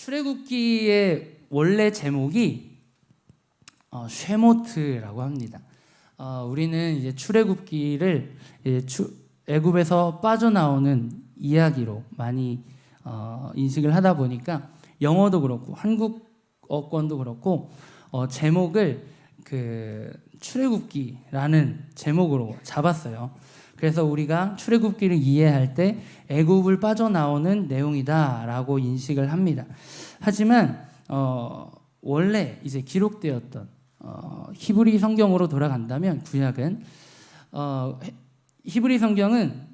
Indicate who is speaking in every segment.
Speaker 1: 출애굽기의 원래 제목이 쉐모트라고 합니다. 우리는 이제 출애굽기를 애굽에서 빠져나오는 이야기로 많이 인식을 하다 보니까 영어도 그렇고 한국어권도 그렇고 제목을 출애굽기라는 제목으로 잡았어요. 그래서 우리가 출애굽기를 이해할 때 애굽을 빠져나오는 내용이다라고 인식을 합니다. 하지만 원래 이제 기록되었던 히브리 성경으로 돌아간다면 구약은 히브리 성경은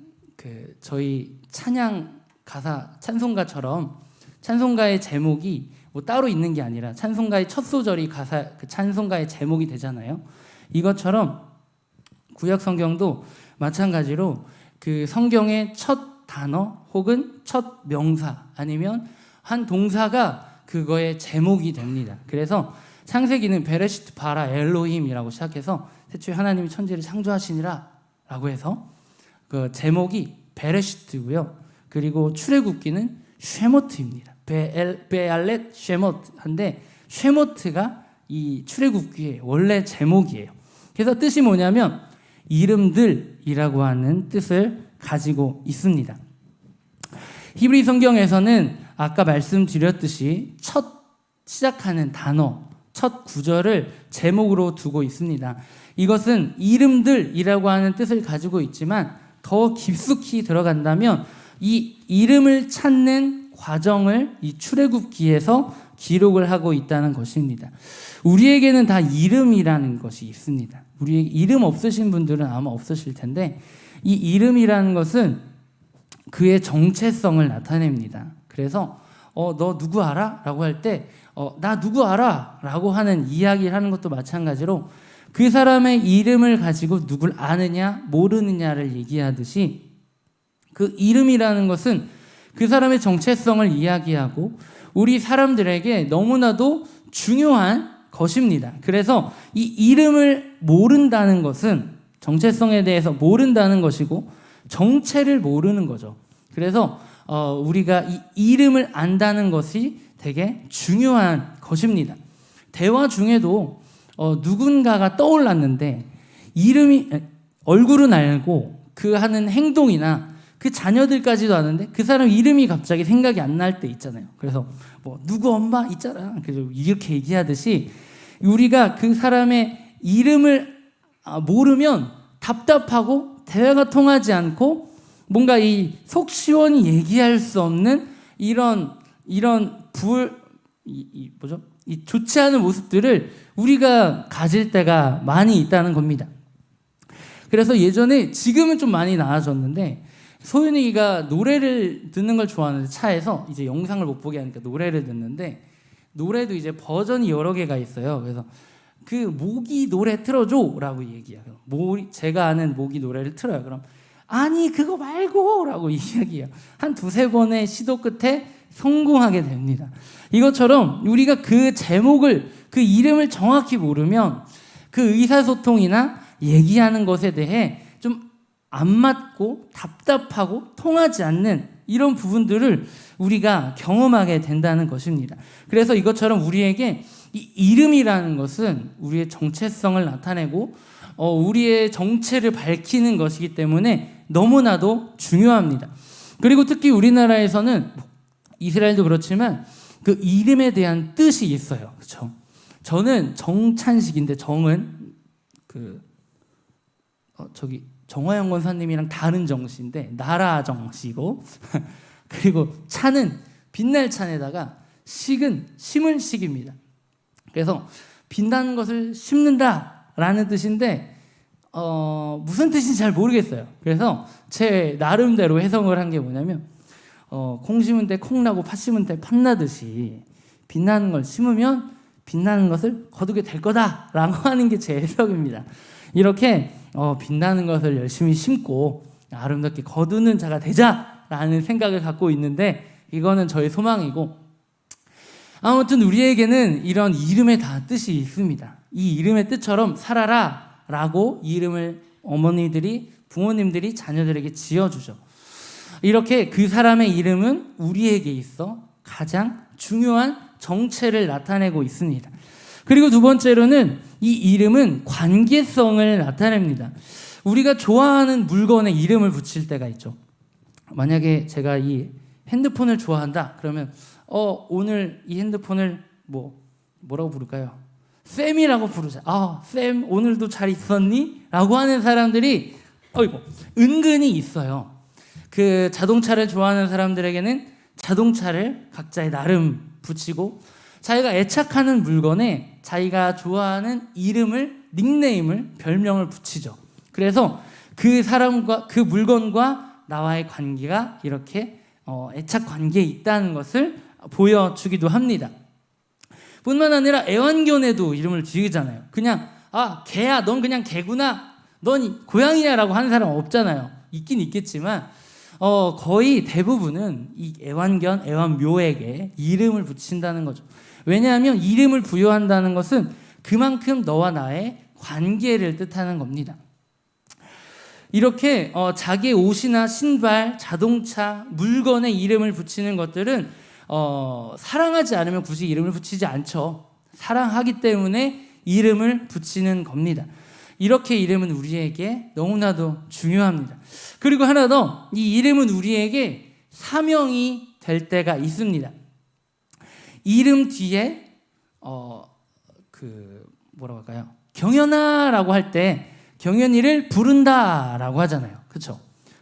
Speaker 1: 저희 찬양 가사 찬송가처럼 찬송가의 제목이 뭐 따로 있는 게 아니라 찬송가의 첫 소절이 가사 찬송가의 제목이 되잖아요. 이것처럼 구약 성경도 마찬가지로 그 성경의 첫 단어 혹은 첫 명사 아니면 한 동사가 그거의 제목이 됩니다. 그래서 창세기는 베레시트 바라 엘로힘이라고 시작해서 태초에 하나님이 천지를 창조하시니라 라고 해서 그 제목이 베레시트고요. 그리고 출애굽기는 쉐모트입니다. 베알렛 쉐모트인데 쉐모트가 이 출애굽기의 원래 제목이에요. 그래서 뜻이 뭐냐면 이름들이라고 하는 뜻을 가지고 있습니다. 히브리 성경에서는 아까 말씀드렸듯이 첫 시작하는 단어, 첫 구절을 제목으로 두고 있습니다. 이것은 이름들이라고 하는 뜻을 가지고 있지만 더 깊숙이 들어간다면 이 이름을 찾는 과정을 이 출애굽기에서 기록을 하고 있다는 것입니다. 우리에게는 다 이름이라는 것이 있습니다. 우리 이름 없으신 분들은 아마 없으실 텐데 이 이름이라는 것은 그의 정체성을 나타냅니다. 그래서 너 누구 알아? 라고 할 때 나 누구 알아? 라고 하는 이야기를 하는 것도 마찬가지로 그 사람의 이름을 가지고 누굴 아느냐 모르느냐를 얘기하듯이 그 이름이라는 것은 그 사람의 정체성을 이야기하고 우리 사람들에게 너무나도 중요한 것입니다. 그래서 이 이름을 모른다는 것은 정체성에 대해서 모른다는 것이고 정체를 모르는 거죠. 그래서 우리가 이 이름을 안다는 것이 되게 중요한 것입니다. 대화 중에도 누군가가 떠올랐는데 얼굴은 알고 그 하는 행동이나 그 자녀들까지도 아는데 그 사람 이름이 갑자기 생각이 안 날 때 있잖아요. 그래서 뭐 누구 엄마 있잖아. 그래서 이렇게 얘기하듯이 우리가 그 사람의 이름을 모르면 답답하고 대화가 통하지 않고 뭔가 이 속 시원히 얘기할 수 없는 이런 좋지 않은 모습들을 우리가 가질 때가 많이 있다는 겁니다. 그래서 예전에 지금은 좀 많이 나아졌는데 소윤이가 노래를 듣는 걸 좋아하는데 차에서 이제 영상을 못 보게 하니까 노래를 듣는데 노래도 이제 버전이 여러 개가 있어요. 그래서 그 모기 노래 틀어줘 라고 얘기해요. 제가 아는 모기 노래를 틀어요. 그럼 아니 그거 말고 라고 이야기해요. 한 두세 번의 시도 끝에 성공하게 됩니다. 이것처럼 우리가 그 제목을 그 이름을 정확히 모르면 그 의사소통이나 얘기하는 것에 대해 좀 안 맞고 답답하고 통하지 않는 이런 부분들을 우리가 경험하게 된다는 것입니다. 그래서 이것처럼 우리에게 이 이름이라는 것은 우리의 정체성을 나타내고 우리의 정체를 밝히는 것이기 때문에 너무나도 중요합니다. 그리고 특히 우리나라에서는 이스라엘도 그렇지만 그 이름에 대한 뜻이 있어요. 그렇죠? 저는 정찬식인데 정은 정화영 권사님이랑 다른 정씨인데 나라 정씨고 그리고 찬은 빛날 찬에다가 식은 심을 식입니다. 그래서 빛나는 것을 심는다라는 뜻인데 무슨 뜻인지 잘 모르겠어요. 그래서 제 나름대로 해석을 한 게 뭐냐면 콩 심은 때 콩 나고 팥 심은 때 팥 나듯이 빛나는 걸 심으면 빛나는 것을 거두게 될 거다라고 하는 게 제 해석입니다. 이렇게 빛나는 것을 열심히 심고 아름답게 거두는 자가 되자라는 생각을 갖고 있는데 이거는 저의 소망이고 아무튼 우리에게는 이런 이름에 다 뜻이 있습니다. 이 이름의 뜻처럼 살아라 라고 이름을 부모님들이 자녀들에게 지어주죠. 이렇게 그 사람의 이름은 우리에게 있어 가장 중요한 정체를 나타내고 있습니다. 그리고 두 번째로는 이 이름은 관계성을 나타냅니다. 우리가 좋아하는 물건에 이름을 붙일 때가 있죠. 만약에 제가 이 핸드폰을 좋아한다 그러면 오늘 이 핸드폰을 뭐라고 부를까요? 쌤이라고 부르자. 쌤 오늘도 잘 있었니? 라고 하는 사람들이 은근히 있어요. 그 자동차를 좋아하는 사람들에게는 자동차를 각자의 나름 붙이고, 자기가 애착하는 물건에 자기가 좋아하는 이름을, 닉네임을, 별명을 붙이죠. 그래서 그 사람과 그 물건과 나와의 관계가 이렇게 애착 관계에 있다는 것을 보여주기도 합니다. 뿐만 아니라 애완견에도 이름을 지으잖아요. 그냥 개야, 넌 그냥 개구나, 넌 고양이야 라고 하는 사람 없잖아요. 있긴 있겠지만 거의 대부분은 이 애완견, 애완묘에게 이름을 붙인다는 거죠. 왜냐하면 이름을 부여한다는 것은 그만큼 너와 나의 관계를 뜻하는 겁니다. 이렇게 자기의 옷이나 신발, 자동차, 물건에 이름을 붙이는 것들은 사랑하지 않으면 굳이 이름을 붙이지 않죠. 사랑하기 때문에 이름을 붙이는 겁니다. 이렇게 이름은 우리에게 너무나도 중요합니다. 그리고 하나 더, 이 이름은 우리에게 사명이 될 때가 있습니다. 이름 뒤에 뭐라고 할까요? 경연아라고 할 때 경연이를 부른다라고 하잖아요. 그렇죠?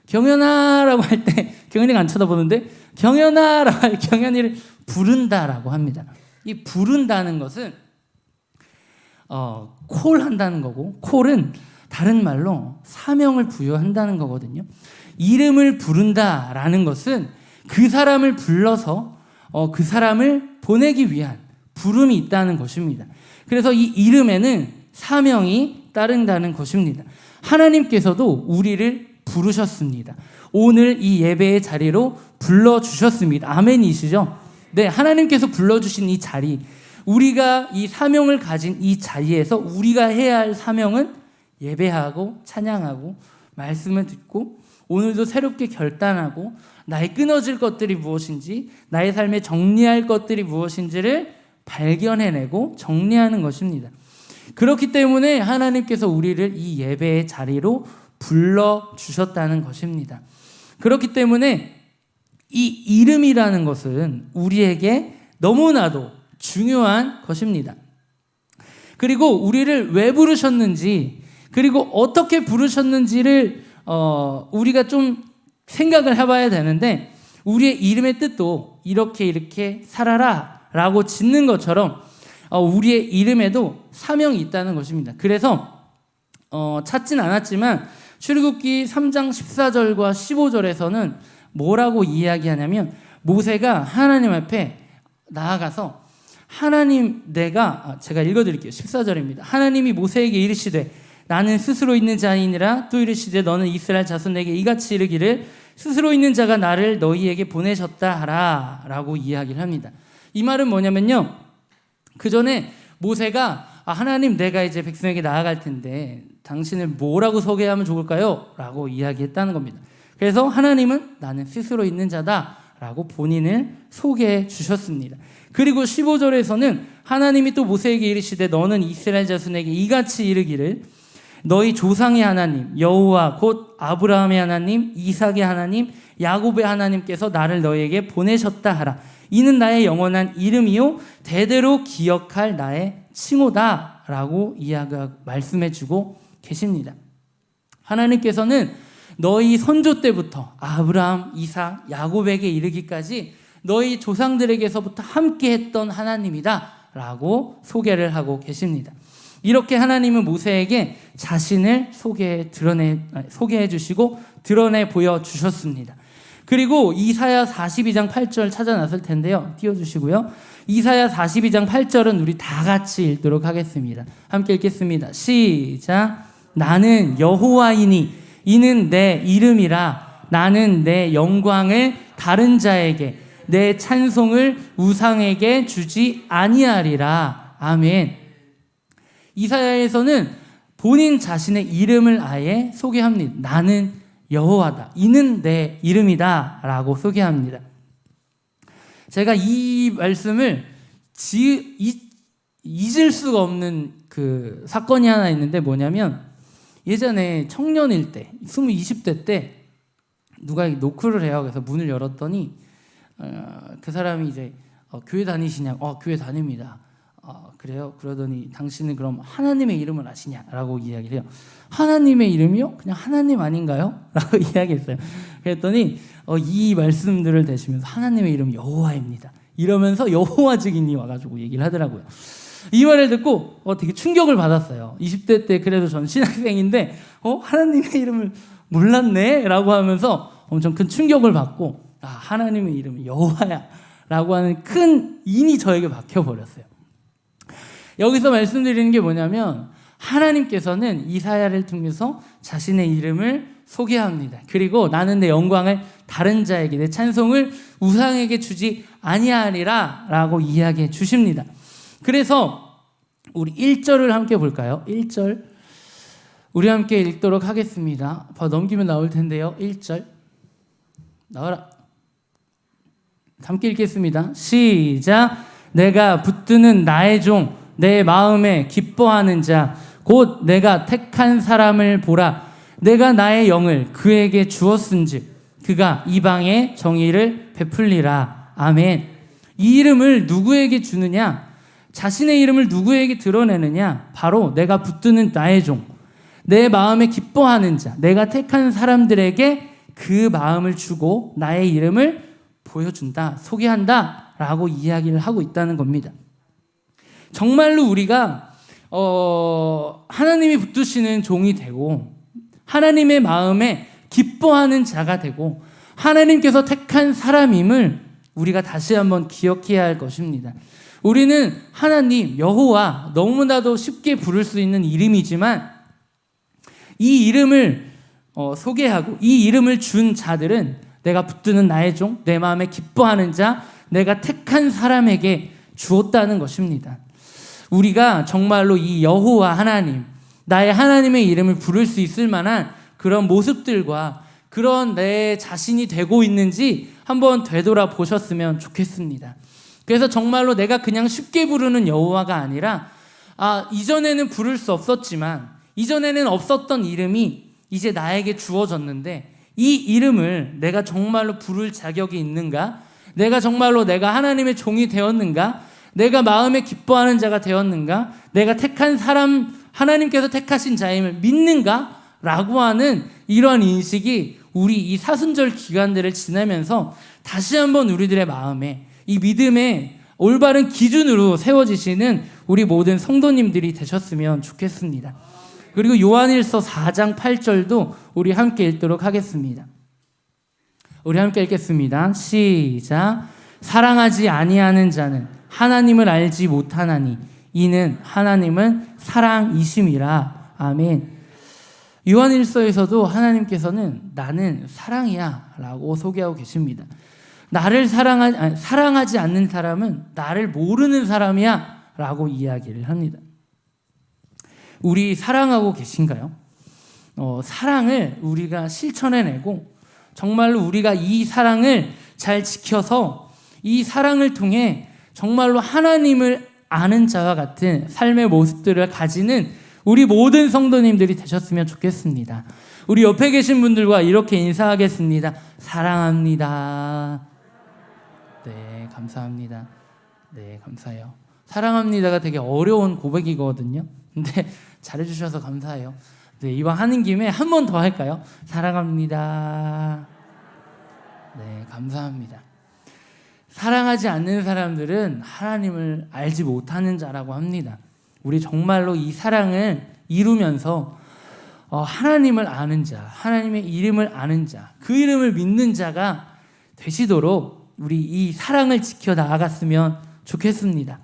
Speaker 1: 경연아라고 할 때 경연이가 안 쳐다보는데 경연아라고 할 때 경연이를 부른다라고 합니다. 이 부른다는 것은 콜한다는 거고, 콜은 다른 말로 사명을 부여한다는 거거든요. 이름을 부른다라는 것은 그 사람을 불러서 그 사람을 보내기 위한 부름이 있다는 것입니다. 그래서 이 이름에는 사명이 따른다는 것입니다. 하나님께서도 우리를 부르셨습니다. 오늘 이 예배의 자리로 불러주셨습니다. 아멘이시죠? 네, 하나님께서 불러주신 이 자리, 우리가 이 사명을 가진 이 자리에서 우리가 해야 할 사명은 예배하고 찬양하고 말씀을 듣고 오늘도 새롭게 결단하고 나의 끊어질 것들이 무엇인지, 나의 삶에 정리할 것들이 무엇인지를 발견해내고 정리하는 것입니다. 그렇기 때문에 하나님께서 우리를 이 예배의 자리로 불러주셨다는 것입니다. 그렇기 때문에 이 이름이라는 것은 우리에게 너무나도 중요한 것입니다. 그리고 우리를 왜 부르셨는지, 그리고 어떻게 부르셨는지를 우리가 좀 생각을 해봐야 되는데, 우리의 이름의 뜻도 이렇게 살아라 라고 짓는 것처럼 우리의 이름에도 사명이 있다는 것입니다. 그래서 찾진 않았지만 출애굽기 3장 14절과 15절에서는 뭐라고 이야기하냐면, 모세가 하나님 앞에 나아가서 하나님, 제가 읽어드릴게요. 14절입니다. 하나님이 모세에게 이르시되 나는 스스로 있는 자이니라. 또 이르시되 너는 이스라엘 자손에게 이같이 이르기를 스스로 있는 자가 나를 너희에게 보내셨다 하라 라고 이야기를 합니다. 이 말은 뭐냐면요, 그 전에 모세가 하나님, 내가 이제 백성에게 나아갈 텐데 당신을 뭐라고 소개하면 좋을까요? 라고 이야기했다는 겁니다. 그래서 하나님은 나는 스스로 있는 자다 라고 본인을 소개해 주셨습니다. 그리고 15절에서는 하나님이 또 모세에게 이르시되 너는 이스라엘 자손에게 이같이 이르기를 너희 조상의 하나님 여호와 곧 아브라함의 하나님, 이삭의 하나님, 야곱의 하나님께서 나를 너희에게 보내셨다 하라. 이는 나의 영원한 이름이요 대대로 기억할 나의 칭호다 라고 말씀해 주고 계십니다. 하나님께서는 너희 선조 때부터 아브라함, 이삭, 야곱에게 이르기까지 너희 조상들에게서부터 함께 했던 하나님이다 라고 소개를 하고 계십니다. 이렇게 하나님은 모세에게 자신을 소개해 주시고 드러내 보여주셨습니다. 그리고 이사야 42장 8절 찾아놨을 텐데요. 띄워주시고요. 이사야 42장 8절은 우리 다 같이 읽도록 하겠습니다. 함께 읽겠습니다. 시작. 나는 여호와이니 이는 내 이름이라. 나는 내 영광을 다른 자에게, 내 찬송을 우상에게 주지 아니하리라. 아멘. 이사야에서는 본인 자신의 이름을 아예 소개합니다. 나는 여호와다. 이는 내 이름이다 라고 소개합니다. 제가 이 말씀을 잊을 수가 없는 그 사건이 하나 있는데 뭐냐면 예전에 청년일 때 20대 때 누가 노크를 해요. 그래서 문을 열었더니 그 사람이 이제 교회 다니시냐고 교회 다닙니다. 그래요? 그러더니 당신은 그럼 하나님의 이름을 아시냐라고 이야기를 해요. 하나님의 이름이요? 그냥 하나님 아닌가요? 라고 이야기했어요. 그랬더니 이 말씀들을 대시면서 하나님의 이름 여호와입니다. 이러면서 여호와 증인이 와가지고 얘기를 하더라고요. 이 말을 듣고 되게 충격을 받았어요. 20대 때 그래도 전 신학생인데 하나님의 이름을 몰랐네? 라고 하면서 엄청 큰 충격을 받고 하나님의 이름은 여호와야 라고 하는 큰 인이 저에게 박혀버렸어요. 여기서 말씀드리는 게 뭐냐면 하나님께서는 이사야를 통해서 자신의 이름을 소개합니다. 그리고 나는 내 영광을 다른 자에게 내 찬송을 우상에게 주지 아니하리라 라고 이야기해 주십니다. 그래서 우리 1절을 함께 볼까요? 1절 우리 함께 읽도록 하겠습니다. 넘기면 나올 텐데요. 1절 나와라. 함께 읽겠습니다. 시작. 내가 붙드는 나의 종 내 마음에 기뻐하는 자 곧 내가 택한 사람을 보라. 내가 나의 영을 그에게 주었은즉 그가 이방의 정의를 베풀리라. 아멘. 이 이름을 누구에게 주느냐? 자신의 이름을 누구에게 드러내느냐? 바로 내가 붙드는 나의 종, 내 마음에 기뻐하는 자, 내가 택한 사람들에게 그 마음을 주고 나의 이름을 보여준다, 소개한다 라고 이야기를 하고 있다는 겁니다. 정말로 우리가 하나님이 붙드시는 종이 되고 하나님의 마음에 기뻐하는 자가 되고 하나님께서 택한 사람임을 우리가 다시 한번 기억해야 할 것입니다. 우리는 하나님, 여호와 너무나도 쉽게 부를 수 있는 이름이지만 이 이름을 소개하고 이 이름을 준 자들은 내가 붙드는 나의 종, 내 마음에 기뻐하는 자, 내가 택한 사람에게 주었다는 것입니다. 우리가 정말로 이 여호와 하나님, 나의 하나님의 이름을 부를 수 있을 만한 그런 모습들과 그런 내 자신이 되고 있는지 한번 되돌아 보셨으면 좋겠습니다. 그래서 정말로 내가 그냥 쉽게 부르는 여호와가 아니라 이전에는 부를 수 없었지만 이전에는 없었던 이름이 이제 나에게 주어졌는데 이 이름을 내가 정말로 부를 자격이 있는가? 내가 정말로 내가 하나님의 종이 되었는가? 내가 마음에 기뻐하는 자가 되었는가? 내가 택한 사람, 하나님께서 택하신 자임을 믿는가? 라고 하는 이러한 인식이 우리 이 사순절 기간들을 지나면서 다시 한번 우리들의 마음에 이 믿음의 올바른 기준으로 세워지시는 우리 모든 성도님들이 되셨으면 좋겠습니다. 그리고 요한일서 4장 8절도 우리 함께 읽도록 하겠습니다. 우리 함께 읽겠습니다. 시작. 사랑하지 아니하는 자는 하나님을 알지 못하나니 이는 하나님은 사랑이심이라. 아멘. 요한일서에서도 하나님께서는 나는 사랑이야 라고 소개하고 계십니다. 나를 사랑하지 않는 사람은 나를 모르는 사람이야 라고 이야기를 합니다. 우리 사랑하고 계신가요? 사랑을 우리가 실천해내고 정말로 우리가 이 사랑을 잘 지켜서 이 사랑을 통해 정말로 하나님을 아는 자와 같은 삶의 모습들을 가지는 우리 모든 성도님들이 되셨으면 좋겠습니다. 우리 옆에 계신 분들과 이렇게 인사하겠습니다. 사랑합니다. 네, 감사합니다. 네, 감사해요. 사랑합니다가 되게 어려운 고백이거든요. 근데 잘해주셔서 감사해요. 네, 이왕 하는 김에 한 번 더 할까요? 사랑합니다. 네, 감사합니다. 사랑하지 않는 사람들은 하나님을 알지 못하는 자라고 합니다. 우리 정말로 이 사랑을 이루면서 하나님을 아는 자, 하나님의 이름을 아는 자, 그 이름을 믿는 자가 되시도록 우리 이 사랑을 지켜 나아갔으면 좋겠습니다.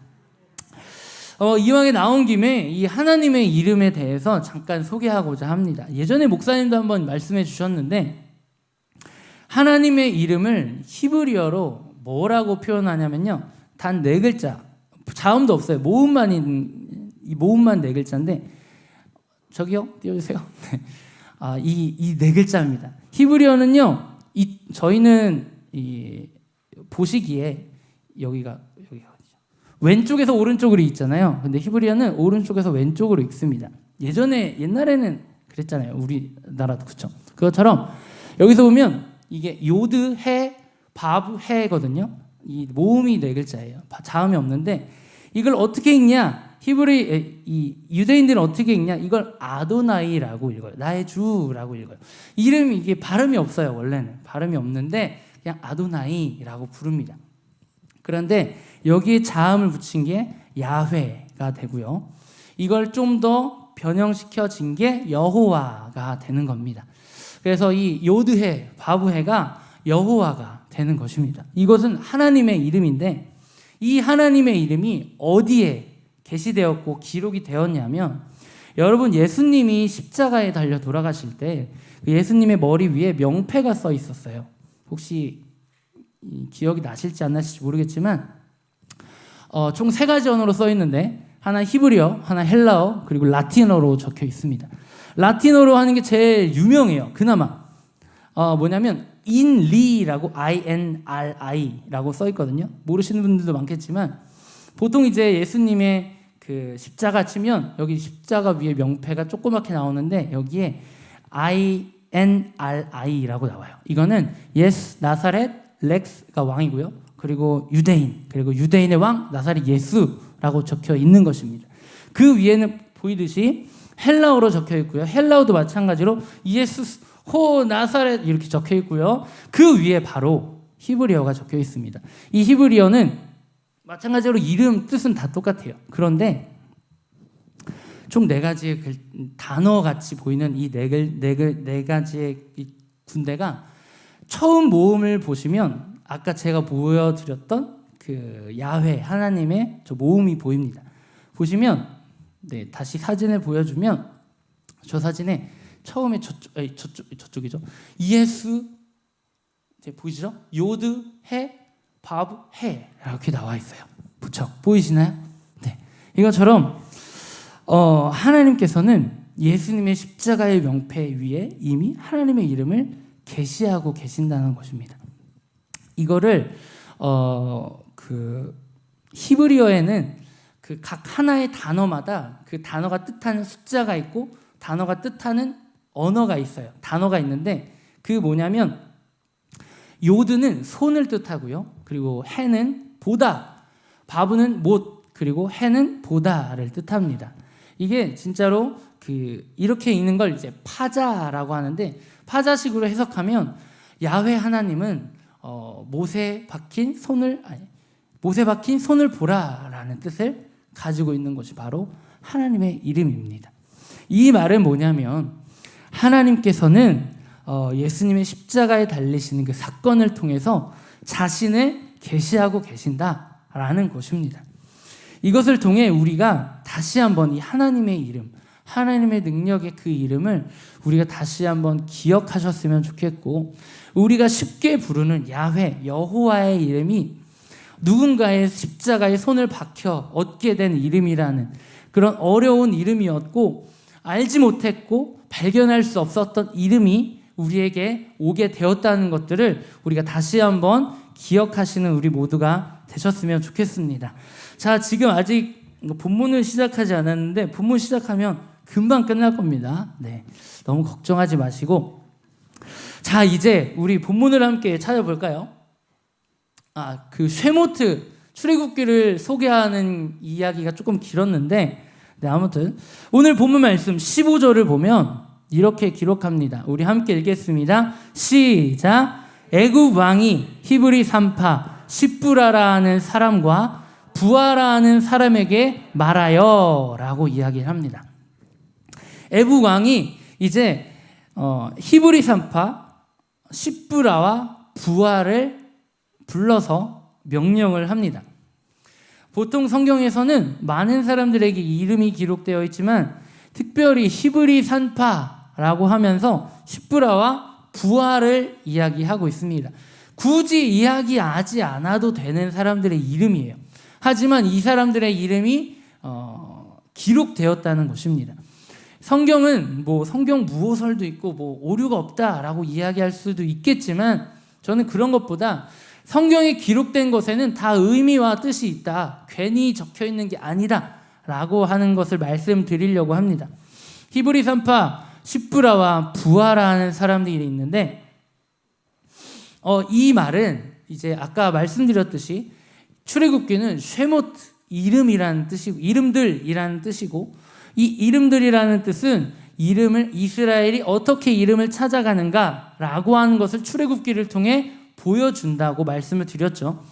Speaker 1: 이왕에 나온 김에 이 하나님의 이름에 대해서 잠깐 소개하고자 합니다. 예전에 목사님도 한번 말씀해 주셨는데 하나님의 이름을 히브리어로 뭐라고 표현하냐면요, 단 4글자, 자음도 없어요. 모음만 네 글자인데 저기요 띄워주세요. 이 4글자입니다. 히브리어는요, 저희는 보시기에 여기가 어디죠? 왼쪽에서 오른쪽으로 있잖아요. 근데 히브리어는 오른쪽에서 왼쪽으로 읽습니다. 옛날에는 그랬잖아요. 우리나라도 그렇죠. 그것처럼 여기서 보면 이게 요드 해 바브 해거든요. 이 모음이 네 글자예요. 자음이 없는데 이걸 어떻게 읽냐? 이 유대인들은 어떻게 읽냐? 이걸 아도나이라고 읽어요. 나의 주라고 읽어요. 이름이 이게 발음이 없어요. 원래는 발음이 없는데 그냥 아도나이라고 부릅니다. 그런데 여기에 자음을 붙인 게 야훼가 되고요. 이걸 좀 더 변형시켜진 게 여호와가 되는 겁니다. 그래서 이 요드해, 바브해가 여호와가 되는 것입니다. 이것은 하나님의 이름인데 이 하나님의 이름이 어디에 게시되었고 기록이 되었냐면 여러분 예수님이 십자가에 달려 돌아가실 때 예수님의 머리 위에 명패가 써 있었어요. 혹시 기억이 나실지 안 나실지 모르겠지만 총 3가지 언어로 써 있는데 하나 히브리어, 하나 헬라어, 그리고 라틴어로 적혀 있습니다. 라틴어로 하는 게 제일 유명해요. 그나마 뭐냐면 인리라고 INRI라고 써 있거든요. 모르시는 분들도 많겠지만 보통 이제 예수님의 그 십자가 치면 여기 십자가 위에 명패가 조그맣게 나오는데 여기에 INRI라고 나와요. 이거는 예수 나사렛 렉스가 왕이고요. 그리고 유대인, 그리고 유대인의 왕 나사렛 예수라고 적혀 있는 것입니다. 그 위에는 보이듯이 헬라어로 적혀 있고요. 헬라어도 마찬가지로 예수 호 나사렛 이렇게 적혀 있고요. 그 위에 바로 히브리어가 적혀 있습니다. 이 히브리어는 마찬가지로 이름 뜻은 다 똑같아요. 그런데 총 4가지의 단어 같이 보이는 이 네 가지의 이 군대가 처음 모음을 보시면 아까 제가 보여드렸던 그 야훼 하나님의 저 모음이 보입니다. 보시면 다시 사진을 보여주면 저 사진에 처음에 저쪽이죠. 예수 보이시죠? 요드 해 바브 해 이렇게 나와 있어요. 부쩍 보이시나요? 네. 이것처럼 하나님께서는 예수님의 십자가의 명패 위에 이미 하나님의 이름을 계시하고 계신다는 것입니다. 이거를 그 히브리어에는 그 각 하나의 단어마다 그 단어가 뜻하는 숫자가 있고 단어가 뜻하는 언어가 있어요. 단어가 있는데 그 뭐냐면 요드는 손을 뜻하고요. 그리고 해는 보다, 바브는 못, 그리고 해는 보다를 뜻합니다. 이게 진짜로 이렇게 읽는 걸 이제 파자라고 하는데 파자식으로 해석하면 야훼 하나님은 못에 박힌 손을 보라라는 뜻을 가지고 있는 것이 바로 하나님의 이름입니다. 이 말은 뭐냐면 하나님께서는 예수님의 십자가에 달리시는 그 사건을 통해서 자신을 계시하고 계신다라는 것입니다. 이것을 통해 우리가 다시 한번 이 하나님의 이름, 하나님의 능력의 그 이름을 우리가 다시 한번 기억하셨으면 좋겠고 우리가 쉽게 부르는 야훼, 여호와의 이름이 누군가의 십자가에 손을 박혀 얻게 된 이름이라는 그런 어려운 이름이었고 알지 못했고 발견할 수 없었던 이름이 우리에게 오게 되었다는 것들을 우리가 다시 한번 기억하시는 우리 모두가 되셨으면 좋겠습니다. 자, 지금 아직 본문을 시작하지 않았는데 본문 시작하면 금방 끝날 겁니다. 네, 너무 걱정하지 마시고 자, 이제 우리 본문을 함께 찾아볼까요? 그 쉐모트 출애굽기를 소개하는 이야기가 조금 길었는데 아무튼 오늘 본문 말씀 15절을 보면 이렇게 기록합니다. 우리 함께 읽겠습니다. 시작. 애굽 왕이 히브리 산파 십부라라는 사람과 부하라는 사람에게 말하여 라고 이야기를 합니다. 애굽 왕이 이제 히브리 산파 십부라와 부하를 불러서 명령을 합니다. 보통 성경에서는 많은 사람들에게 이름이 기록되어 있지만 특별히 히브리 산파라고 하면서 십부라와 부하를 이야기하고 있습니다. 굳이 이야기하지 않아도 되는 사람들의 이름이에요. 하지만 이 사람들의 이름이 기록되었다는 것입니다. 성경은 성경 무호설도 있고 오류가 없다라고 이야기할 수도 있겠지만 저는 그런 것보다 성경에 기록된 것에는 다 의미와 뜻이 있다. 괜히 적혀 있는 게 아니다. 라고 하는 것을 말씀드리려고 합니다. 히브리산파 십부라와 부하라는 사람들이 있는데 이 말은 이제 아까 말씀드렸듯이 출애굽기는 쉐모트, 이름이라는 뜻이고 이름들이라는 뜻이고 이 이름들이라는 뜻은 이름을 이스라엘이 어떻게 이름을 찾아가는가라고 하는 것을 출애굽기를 통해 보여준다고 말씀을 드렸죠.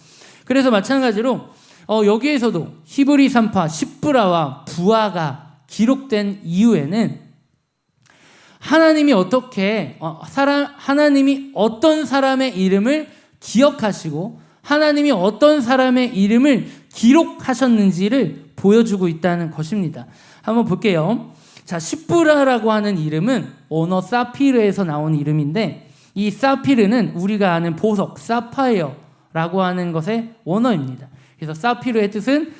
Speaker 1: 그래서 마찬가지로 여기에서도 히브리산파 십부라와 부하가 기록된 이유에는 하나님이 어떤 사람의 이름을 기억하시고 하나님이 어떤 사람의 이름을 기록하셨는지를 보여주고 있다는 것입니다. 한번 볼게요. 자, 십부라라고 하는 이름은 언어 사피르에서 나온 이름인데 이 사피르는 우리가 아는 보석, 사파이어라고 하는 것의 원어입니다. 그래서 사피르의 뜻은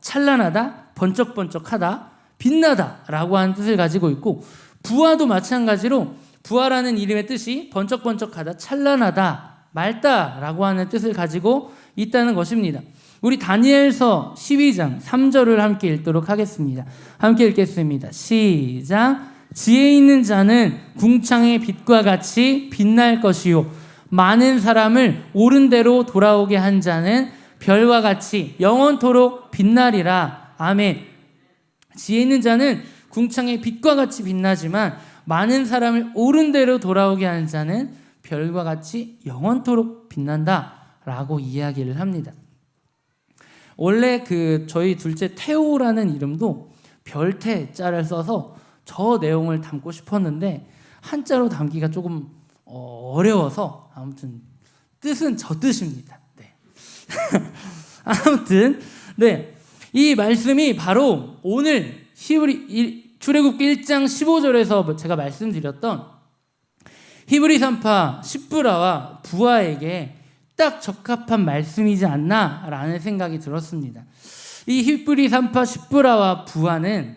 Speaker 1: 찬란하다, 번쩍번쩍하다, 빛나다라고 하는 뜻을 가지고 있고 부하도 마찬가지로 부하라는 이름의 뜻이 번쩍번쩍하다, 찬란하다, 맑다라고 하는 뜻을 가지고 있다는 것입니다. 우리 다니엘서 12장 3절을 함께 읽도록 하겠습니다. 함께 읽겠습니다. 시작. 지혜 있는 자는 궁창의 빛과 같이 빛날 것이요 많은 사람을 옳은 대로 돌아오게 한 자는 별과 같이 영원토록 빛나리라. 아멘. 지혜 있는 자는 궁창의 빛과 같이 빛나지만 많은 사람을 옳은 대로 돌아오게 하는 자는 별과 같이 영원토록 빛난다 라고 이야기를 합니다. 원래 저희 둘째 태호라는 이름도 별태 자를 써서 저 내용을 담고 싶었는데 한자로 담기가 조금 어려워서 아무튼 뜻은 저 뜻입니다. 네. 아무튼 네. 이 말씀이 바로 오늘 출애굽기 1장 15절에서 제가 말씀드렸던 히브리산파 십부라와 부하에게 딱 적합한 말씀이지 않나라는 생각이 들었습니다. 이 히브리산파 십부라와 부하는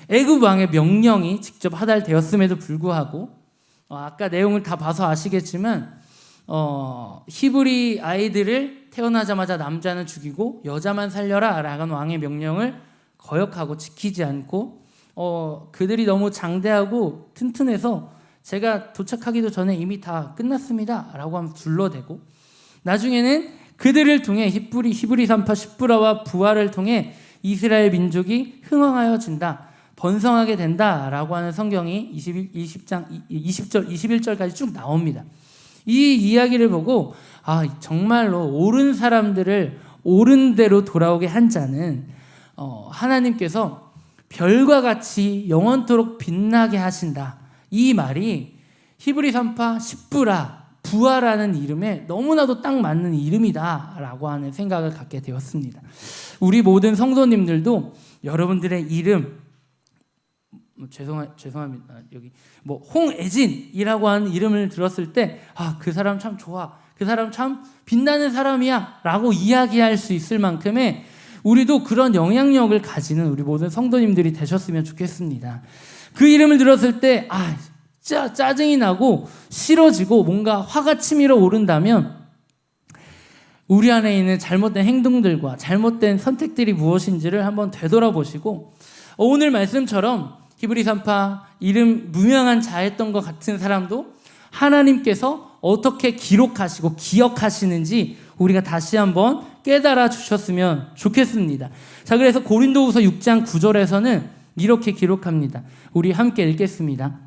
Speaker 1: 애굽 왕의 명령이 직접 하달되었음에도 불구하고 아까 내용을 다 봐서 아시겠지만 히브리 아이들을 태어나자마자 남자는 죽이고 여자만 살려라 라는 왕의 명령을 거역하고 지키지 않고 그들이 너무 장대하고 튼튼해서 제가 도착하기도 전에 이미 다 끝났습니다 라고 하면서 둘러대고 나중에는 그들을 통해 히브리산파 십부라와 부하를 통해 이스라엘 민족이 흥왕하여진다, 번성하게 된다라고 하는 성경이 20장 20절 21절까지 쭉 나옵니다. 이 이야기를 보고 정말로 옳은 사람들을 옳은 대로 돌아오게 한 자는 하나님께서 별과 같이 영원토록 빛나게 하신다. 이 말이 히브리산파 십부라 부하라는 이름에 너무나도 딱 맞는 이름이다 라고 하는 생각을 갖게 되었습니다. 우리 모든 성도님들도 여러분들의 이름 죄송합니다. 여기 홍애진이라고 하는 이름을 들었을 때 그 사람 참 좋아, 그 사람 참 빛나는 사람이야 라고 이야기할 수 있을 만큼의 우리도 그런 영향력을 가지는 우리 모든 성도님들이 되셨으면 좋겠습니다. 그 이름을 들었을 때 짜증이 나고 싫어지고 뭔가 화가 치밀어 오른다면 우리 안에 있는 잘못된 행동들과 잘못된 선택들이 무엇인지를 한번 되돌아보시고 오늘 말씀처럼 히브리산파 이름 무명한 자였던 것 같은 사람도 하나님께서 어떻게 기록하시고 기억하시는지 우리가 다시 한번 깨달아 주셨으면 좋겠습니다. 자, 그래서 고린도후서 6장 9절에서는 이렇게 기록합니다. 우리 함께 읽겠습니다.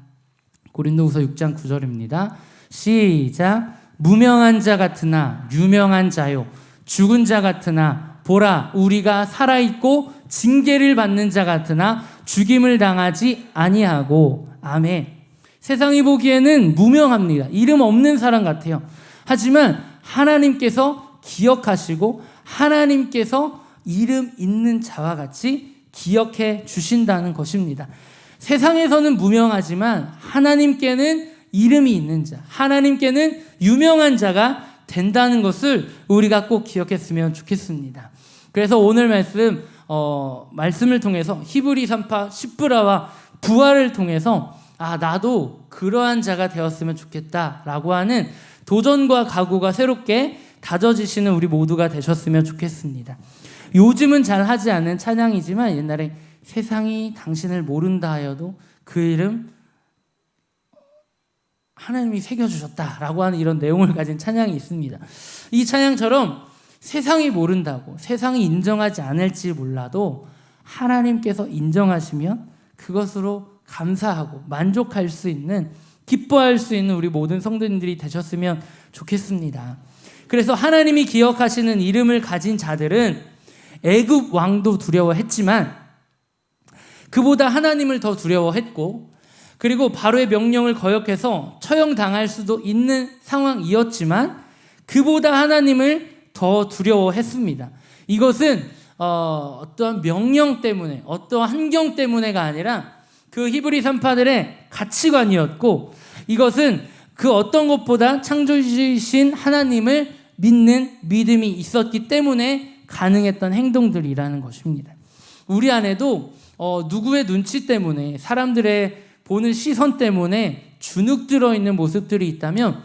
Speaker 1: 고린도후서 6장 9절입니다. 시작. 무명한 자 같으나 유명한 자요, 죽은 자 같으나 보라 우리가 살아있고 징계를 받는 자 같으나 죽임을 당하지 아니하고. 아멘. 세상이 보기에는 무명합니다. 이름 없는 사람 같아요. 하지만 하나님께서 기억하시고 하나님께서 이름 있는 자와 같이 기억해 주신다는 것입니다. 세상에서는 무명하지만 하나님께는 이름이 있는 자, 하나님께는 유명한 자가 된다는 것을 우리가 꼭 기억했으면 좋겠습니다. 그래서 오늘 말씀을 통해서 히브리산파 십부라와 부하를 통해서 나도 그러한 자가 되었으면 좋겠다라고 하는 도전과 각오가 새롭게 다져지시는 우리 모두가 되셨으면 좋겠습니다. 요즘은 잘 하지 않는 찬양이지만 옛날에 세상이 당신을 모른다 하여도 그 이름 하나님이 새겨주셨다라고 하는 이런 내용을 가진 찬양이 있습니다. 이 찬양처럼 세상이 모른다고, 세상이 인정하지 않을지 몰라도 하나님께서 인정하시면 그것으로 감사하고 만족할 수 있는, 기뻐할 수 있는 우리 모든 성도님들이 되셨으면 좋겠습니다. 그래서 하나님이 기억하시는 이름을 가진 자들은 애굽 왕도 두려워했지만 그보다 하나님을 더 두려워했고, 그리고 바로의 명령을 거역해서 처형당할 수도 있는 상황이었지만 그보다 하나님을 더 두려워했습니다. 이것은 어떠한 명령 때문에, 어떠한 환경 때문에가 아니라 그 히브리 산파들의 가치관이었고, 이것은 그 어떤 것보다 창조주신 하나님을 믿는 믿음이 있었기 때문에 가능했던 행동들이라는 것입니다. 우리 안에도 누구의 눈치 때문에, 사람들의 보는 시선 때문에 주눅 들어있는 모습들이 있다면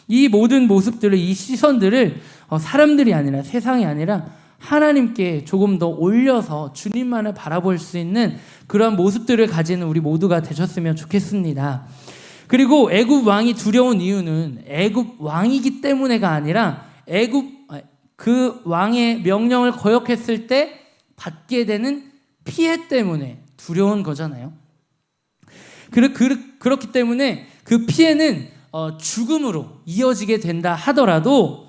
Speaker 1: 이 모든 모습들을, 이 시선들을 사람들이 아니라, 세상이 아니라 하나님께 조금 더 올려서 주님만을 바라볼 수 있는 그런 모습들을 가지는 우리 모두가 되셨으면 좋겠습니다. 그리고 애굽 왕이 두려운 이유는 애굽 왕이기 때문에가 아니라 그 왕의 명령을 거역했을 때 받게 되는 피해 때문에 두려운 거잖아요. 그렇기 때문에 그 피해는 죽음으로 이어지게 된다 하더라도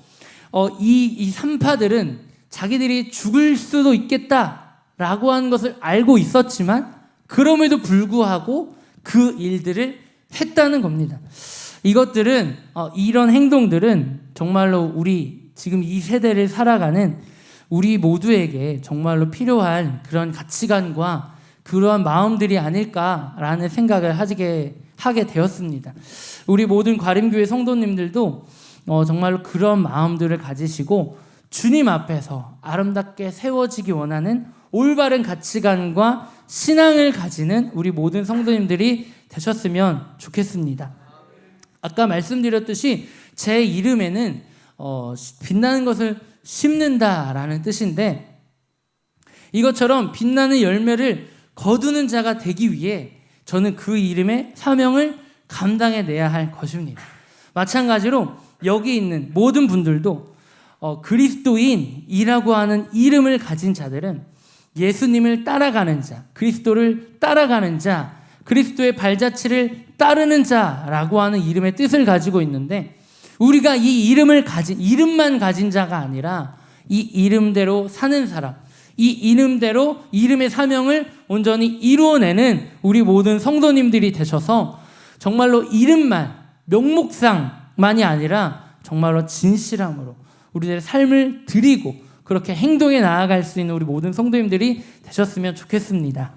Speaker 1: 이 산파들은 자기들이 죽을 수도 있겠다라고 하는 것을 알고 있었지만 그럼에도 불구하고 그 일들을 했다는 겁니다. 이것들은 이런 행동들은 정말로 우리 지금 이 세대를 살아가는 우리 모두에게 정말로 필요한 그런 가치관과 그러한 마음들이 아닐까라는 생각을 하게 되었습니다. 우리 모든 과림교회 성도님들도 정말로 그런 마음들을 가지시고 주님 앞에서 아름답게 세워지기 원하는 올바른 가치관과 신앙을 가지는 우리 모든 성도님들이 되셨으면 좋겠습니다. 아까 말씀드렸듯이 제 이름에는 빛나는 것을 심는다라는 뜻인데, 이것처럼 빛나는 열매를 거두는 자가 되기 위해 저는 그 이름의 사명을 감당해내야 할 것입니다. 마찬가지로 여기 있는 모든 분들도 그리스도인이라고 하는 이름을 가진 자들은 예수님을 따라가는 자, 그리스도를 따라가는 자, 그리스도의 발자취를 따르는 자라고 하는 이름의 뜻을 가지고 있는데, 우리가 이 이름만 가진 자가 아니라 이 이름대로 사는 사람, 이 이름대로 이름의 사명을 온전히 이루어내는 우리 모든 성도님들이 되셔서 정말로 이름만, 명목상만이 아니라 정말로 진실함으로 우리들의 삶을 드리고 그렇게 행동에 나아갈 수 있는 우리 모든 성도님들이 되셨으면 좋겠습니다.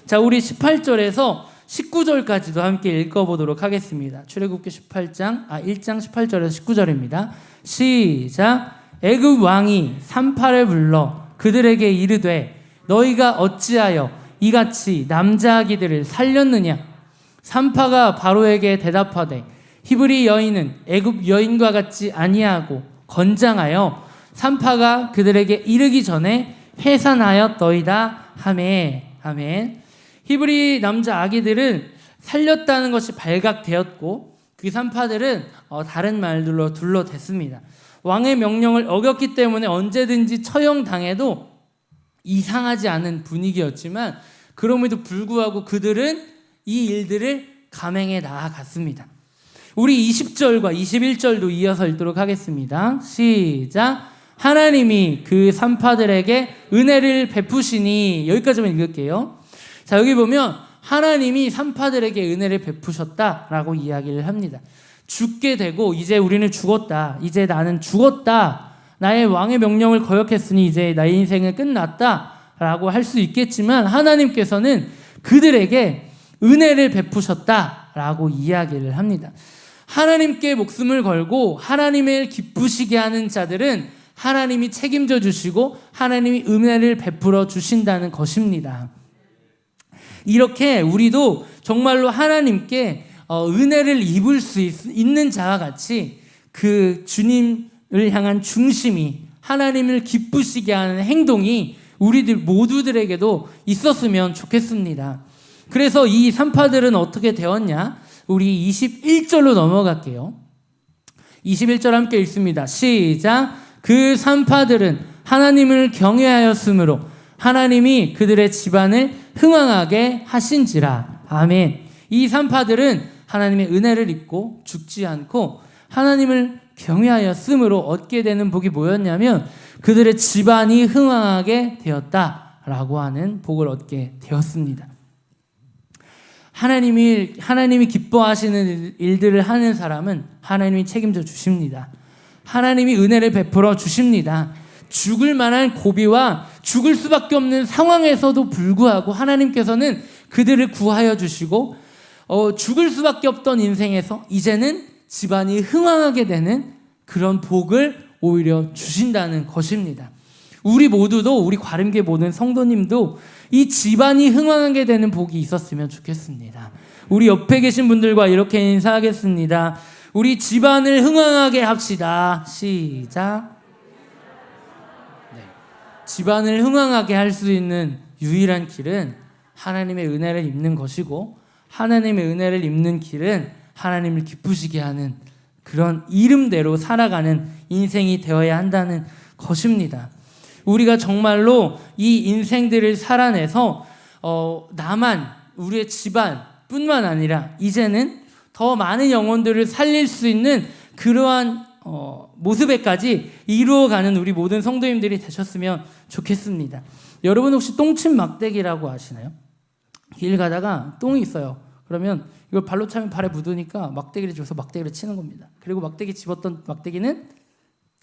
Speaker 1: 자, 우리 18절에서 19절까지도 함께 읽어보도록 하겠습니다. 출애굽기 1장 18절에서 19절입니다. 시작. 애굽 왕이 산파를 불러 그들에게 이르되 너희가 어찌하여 이같이 남자아기들을 살렸느냐? 산파가 바로에게 대답하되 히브리 여인은 애굽 여인과 같지 아니하고 건장하여 산파가 그들에게 이르기 전에 해산하였더이다 하매. 아멘. 히브리 남자 아기들은 살렸다는 것이 발각되었고 그 산파들은 다른 말들로 둘러댔습니다. 왕의 명령을 어겼기 때문에 언제든지 처형당해도 이상하지 않은 분위기였지만 그럼에도 불구하고 그들은 이 일들을 감행해 나아갔습니다. 우리 20절과 21절도 이어서 읽도록 하겠습니다. 시작. 하나님이 그 산파들에게 은혜를 베푸시니, 여기까지만 읽을게요. 자, 여기 보면 하나님이 산파들에게 은혜를 베푸셨다라고 이야기를 합니다. 죽게 되고 이제 우리는 죽었다, 이제 나는 죽었다, 나의 왕의 명령을 거역했으니 이제 나의 인생은 끝났다 라고 할 수 있겠지만 하나님께서는 그들에게 은혜를 베푸셨다라고 이야기를 합니다. 하나님께 목숨을 걸고 하나님을 기쁘시게 하는 자들은 하나님이 책임져 주시고 하나님이 은혜를 베풀어 주신다는 것입니다. 이렇게 우리도 정말로 하나님께 은혜를 입을 수 있는 자와 같이 그 주님을 향한 중심이 하나님을 기쁘시게 하는 행동이 우리들 모두들에게도 있었으면 좋겠습니다. 그래서 이 산파들은 어떻게 되었냐? 우리 21절로 넘어갈게요. 21절 함께 읽습니다. 시작. 그 산파들은 하나님을 경외하였으므로 하나님이 그들의 집안을 흥왕하게 하신지라. 아멘. 이 산파들은 하나님의 은혜를 입고 죽지 않고 하나님을 경외하였으므로 얻게 되는 복이 뭐였냐면 그들의 집안이 흥왕하게 되었다라고 하는 복을 얻게 되었습니다. 하나님이 기뻐하시는 일들을 하는 사람은 하나님이 책임져 주십니다. 하나님이 은혜를 베풀어 주십니다. 죽을 만한 고비와 죽을 수밖에 없는 상황에서도 불구하고 하나님께서는 그들을 구하여 주시고 죽을 수밖에 없던 인생에서 이제는 집안이 흥왕하게 되는 그런 복을 오히려 주신다는 것입니다. 우리 모두도, 우리 과림교회 모든 성도님도 이 집안이 흥왕하게 되는 복이 있었으면 좋겠습니다. 우리 옆에 계신 분들과 이렇게 인사하겠습니다. 우리 집안을 흥왕하게 합시다. 시작. 네. 집안을 흥왕하게 할 수 있는 유일한 길은 하나님의 은혜를 입는 것이고, 하나님의 은혜를 입는 길은 하나님을 기쁘시게 하는 그런 이름대로 살아가는 인생이 되어야 한다는 것입니다. 우리가 정말로 이 인생들을 살아내서 나만, 우리의 집안뿐만 아니라 이제는 더 많은 영혼들을 살릴 수 있는 그러한 모습에까지 이루어가는 우리 모든 성도님들이 되셨으면 좋겠습니다. 여러분 혹시 똥침 막대기라고 아시나요? 길 가다가 똥이 있어요. 그러면 이걸 발로 차면 발에 묻으니까 막대기를 집어서 막대기를 치는 겁니다. 그리고 막대기 집었던 막대기는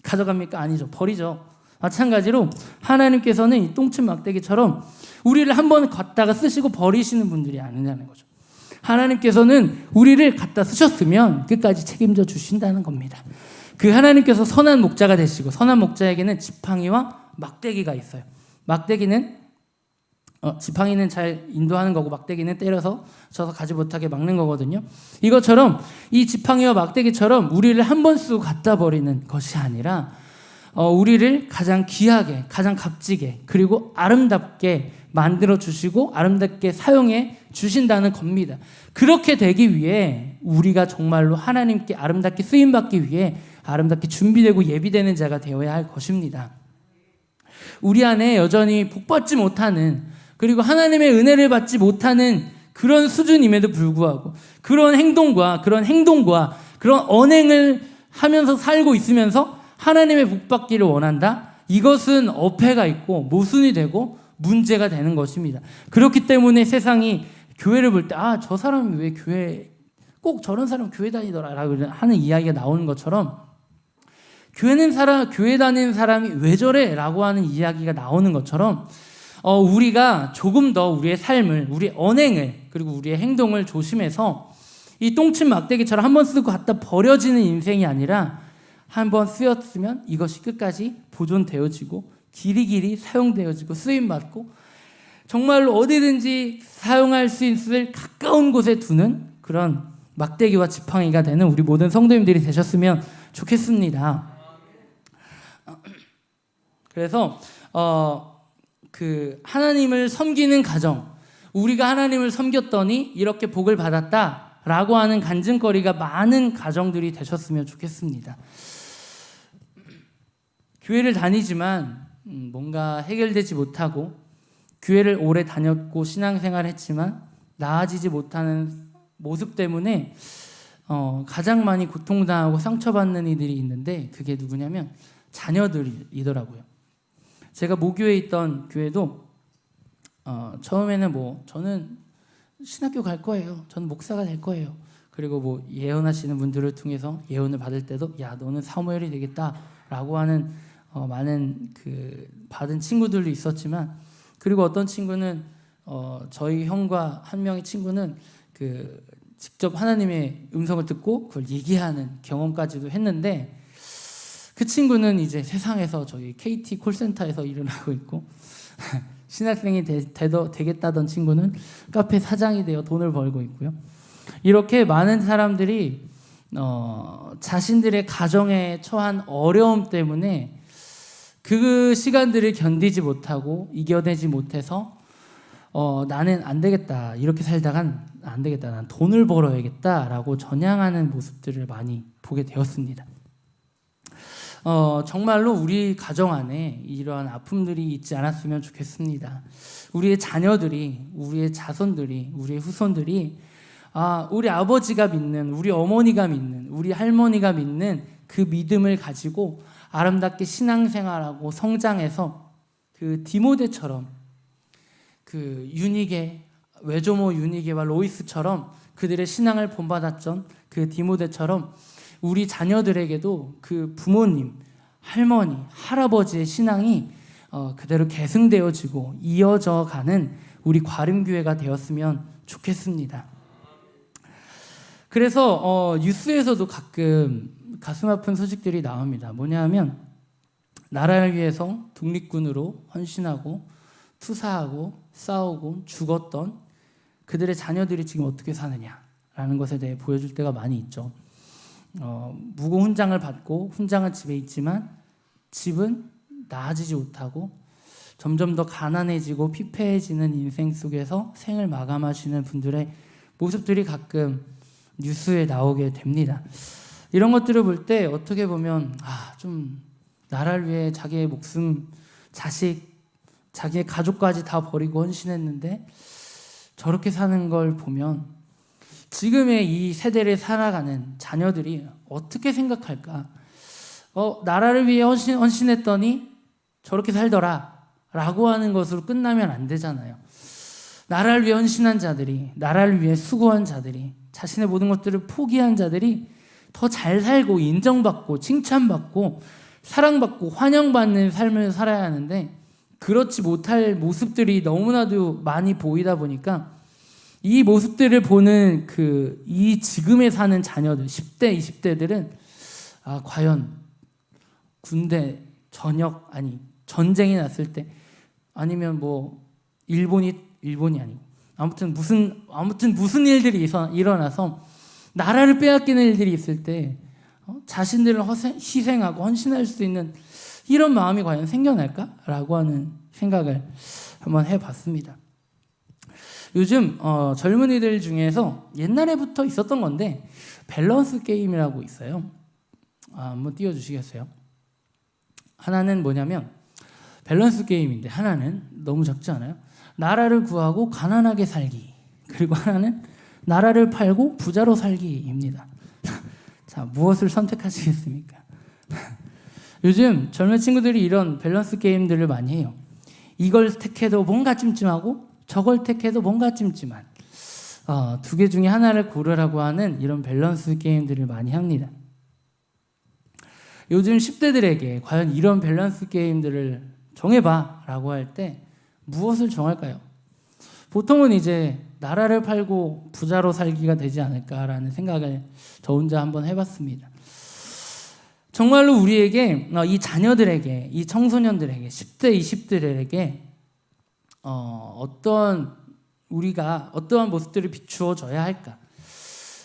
Speaker 1: 가져갑니까? 아니죠. 버리죠. 마찬가지로 하나님께서는 이 똥침 막대기처럼 우리를 한번 갖다가 쓰시고 버리시는 분들이 아니냐는 거죠. 하나님께서는 우리를 갖다 쓰셨으면 끝까지 책임져 주신다는 겁니다. 그 하나님께서 선한 목자가 되시고, 선한 목자에게는 지팡이와 막대기가 있어요. 막대기는 지팡이는 잘 인도하는 거고 막대기는 때려서 져서 가지 못하게 막는 거거든요. 이것처럼 이 지팡이와 막대기처럼 우리를 한 번 쓰고 갖다 버리는 것이 아니라 우리를 가장 귀하게, 가장 값지게, 그리고 아름답게 만들어 주시고 아름답게 사용해 주신다는 겁니다. 그렇게 되기 위해 우리가 정말로 하나님께 아름답게 쓰임받기 위해 아름답게 준비되고 예비되는 자가 되어야 할 것입니다. 우리 안에 여전히 복받지 못하는, 그리고 하나님의 은혜를 받지 못하는 그런 수준임에도 불구하고 그런 행동과 그런 행동과 그런 언행을 하면서 살고 있으면서 하나님의 복받기를 원한다? 이것은 어폐가 있고 모순이 되고 문제가 되는 것입니다. 그렇기 때문에 세상이 교회를 볼 때 저 사람이 왜 교회, 꼭 저런 사람 교회 다니더라 라고 하는 이야기가 나오는 것처럼 교회 다니는 사람이 왜 저래? 라고 하는 이야기가 나오는 것처럼 우리가 조금 더 우리의 삶을, 우리의 언행을, 그리고 우리의 행동을 조심해서 이 똥침 막대기처럼 한번 쓰고 갖다 버려지는 인생이 아니라 한번 쓰였으면 이것이 끝까지 보존되어지고 길이길이 사용되어지고 쓰임받고 정말로 어디든지 사용할 수 있을 가까운 곳에 두는 그런 막대기와 지팡이가 되는 우리 모든 성도님들이 되셨으면 좋겠습니다. 그래서 하나님을 섬기는 가정, 우리가 하나님을 섬겼더니 이렇게 복을 받았다라고 하는 간증거리가 많은 가정들이 되셨으면 좋겠습니다. 교회를 다니지만 뭔가 해결되지 못하고, 교회를 오래 다녔고 신앙생활을 했지만 나아지지 못하는 모습 때문에 가장 많이 고통당하고 상처받는 이들이 있는데, 그게 누구냐면 자녀들이더라고요. 제가 모교에 있던 교회도 처음에는 저는 신학교 갈 거예요, 저는 목사가 될 거예요, 그리고 예언하시는 분들을 통해서 예언을 받을 때도 야 너는 사무엘이 되겠다라고 하는 많은 받은 친구들도 있었지만, 그리고 어떤 친구는 저희 형과 한 명의 친구는 직접 하나님의 음성을 듣고 그걸 얘기하는 경험까지도 했는데, 그 친구는 이제 세상에서 저희 KT 콜센터에서 일을 하고 있고 신학생이 되겠다던 친구는 카페 사장이 되어 돈을 벌고 있고요. 이렇게 많은 사람들이 자신들의 가정에 처한 어려움 때문에 그 시간들을 견디지 못하고 이겨내지 못해서 나는 안 되겠다, 이렇게 살다간 안 되겠다, 난 돈을 벌어야겠다라고 전향하는 모습들을 많이 보게 되었습니다. 정말로 우리 가정 안에 이러한 아픔들이 있지 않았으면 좋겠습니다. 우리의 자녀들이, 우리의 자손들이, 우리의 후손들이 우리 아버지가 믿는, 우리 어머니가 믿는, 우리 할머니가 믿는 그 믿음을 가지고 아름답게 신앙생활하고 성장해서 그 디모데처럼, 그 유니게, 외조모 유니게와 로이스처럼 그들의 신앙을 본받았던 그 디모데처럼 우리 자녀들에게도 그 부모님, 할머니, 할아버지의 신앙이 그대로 계승되어지고 이어져 가는 우리 과림교회가 되었으면 좋겠습니다. 그래서 뉴스에서도 가끔 가슴 아픈 소식들이 나옵니다. 뭐냐면 나라를 위해서 독립군으로 헌신하고 투사하고 싸우고 죽었던 그들의 자녀들이 지금 어떻게 사느냐라는 것에 대해 보여줄 때가 많이 있죠. 무고 훈장을 받고 훈장은 집에 있지만 집은 나아지지 못하고 점점 더 가난해지고 피폐해지는 인생 속에서 생을 마감하시는 분들의 모습들이 가끔 뉴스에 나오게 됩니다. 이런 것들을 볼 때 어떻게 보면 좀 나라를 위해 자기의 목숨, 자식, 자기의 가족까지 다 버리고 헌신했는데 저렇게 사는 걸 보면 지금의 이 세대를 살아가는 자녀들이 어떻게 생각할까? 나라를 위해 헌신했더니 저렇게 살더라 라고 하는 것으로 끝나면 안 되잖아요. 나라를 위해 헌신한 자들이, 나라를 위해 수고한 자들이, 자신의 모든 것들을 포기한 자들이 더 잘 살고 인정받고 칭찬받고 사랑받고 환영받는 삶을 살아야 하는데 그렇지 못할 모습들이 너무나도 많이 보이다 보니까 이 모습들을 보는 이 지금에 사는 자녀들, 10대, 20대들은 과연 군대 전역, 전쟁이 났을 때, 아니면 뭐 일본이 아니고 아무튼 무슨 일들이 일어나서 나라를 빼앗기는 일들이 있을 때 자신들을 희생하고 헌신할 수 있는 이런 마음이 과연 생겨날까라고 하는 생각을 한번 해봤습니다. 요즘 젊은이들 중에서 옛날에부터 있었던 건데 밸런스 게임이라고 있어요. 한번 띄워주시겠어요? 하나는 뭐냐면 밸런스 게임인데 하나는 너무 적지 않아요? 나라를 구하고 가난하게 살기, 그리고 하나는 나라를 팔고 부자로 살기입니다. 자, 무엇을 선택하시겠습니까? 요즘 젊은 친구들이 이런 밸런스 게임들을 많이 해요. 이걸 택해도 뭔가 찜찜하고 저걸 택해도 뭔가 찜찜한 두 개 중에 하나를 고르라고 하는 이런 밸런스 게임들을 많이 합니다. 요즘 10대들에게 과연 이런 밸런스 게임들을 정해봐 라고 할 때 무엇을 정할까요? 보통은 이제 나라를 팔고 부자로 살기가 되지 않을까라는 생각을 저 혼자 한번 해봤습니다. 정말로 우리에게, 이 자녀들에게, 이 청소년들에게, 10대, 20대들에게 우리가 어떠한 모습들을 비추어줘야 할까?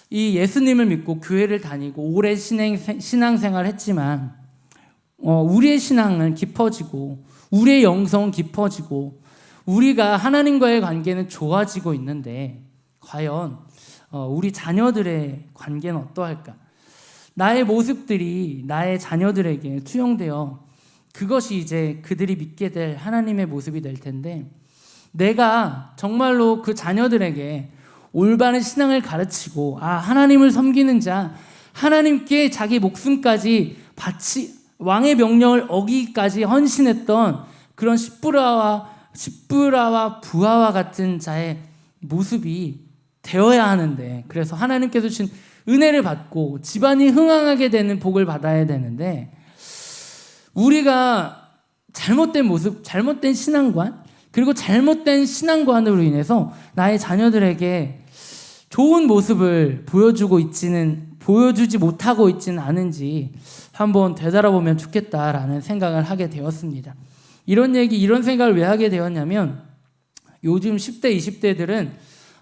Speaker 1: 이 예수님을 믿고 교회를 다니고 오래 신앙생활을 했지만 우리의 신앙은 깊어지고 우리의 영성은 깊어지고 우리가 하나님과의 관계는 좋아지고 있는데 과연 우리 자녀들의 관계는 어떠할까? 나의 모습들이 나의 자녀들에게 투영되어 그것이 이제 그들이 믿게 될 하나님의 모습이 될 텐데 내가 정말로 그 자녀들에게 올바른 신앙을 가르치고 하나님을 섬기는 자, 하나님께 자기 목숨까지 바치 왕의 명령을 어기기까지 헌신했던 그런 십부라와 부하와 같은 자의 모습이 되어야 하는데, 그래서 하나님께서 주신 은혜를 받고 집안이 흥황하게 되는 복을 받아야 되는데 우리가 잘못된 모습, 잘못된 신앙관, 그리고 잘못된 신앙관으로 인해서 나의 자녀들에게 좋은 모습을 보여주지 못하고 있지는 않은지 한번 되돌아보면 좋겠다라는 생각을 하게 되었습니다. 이런 생각을 왜 하게 되었냐면 요즘 10대, 20대들은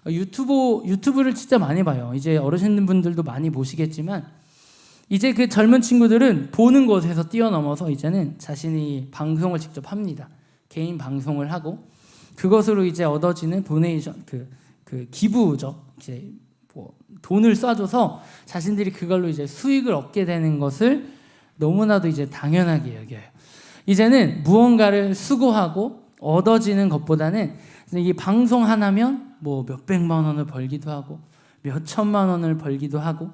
Speaker 1: 유튜브를 진짜 많이 봐요. 이제 어르신분들도 많이 보시겠지만 이제 그 젊은 친구들은 보는 것에서 뛰어넘어서 이제는 자신이 방송을 직접 합니다. 개인 방송을 하고 그것으로 이제 얻어지는 도네이션 그 기부죠. 이제 뭐 돈을 쏴줘서 자신들이 그걸로 이제 수익을 얻게 되는 것을 너무나도 이제 당연하게 여겨요. 이제는 무언가를 수고하고 얻어지는 것보다는 이 방송 하나면 뭐 몇백만 원을 벌기도 하고 몇천만 원을 벌기도 하고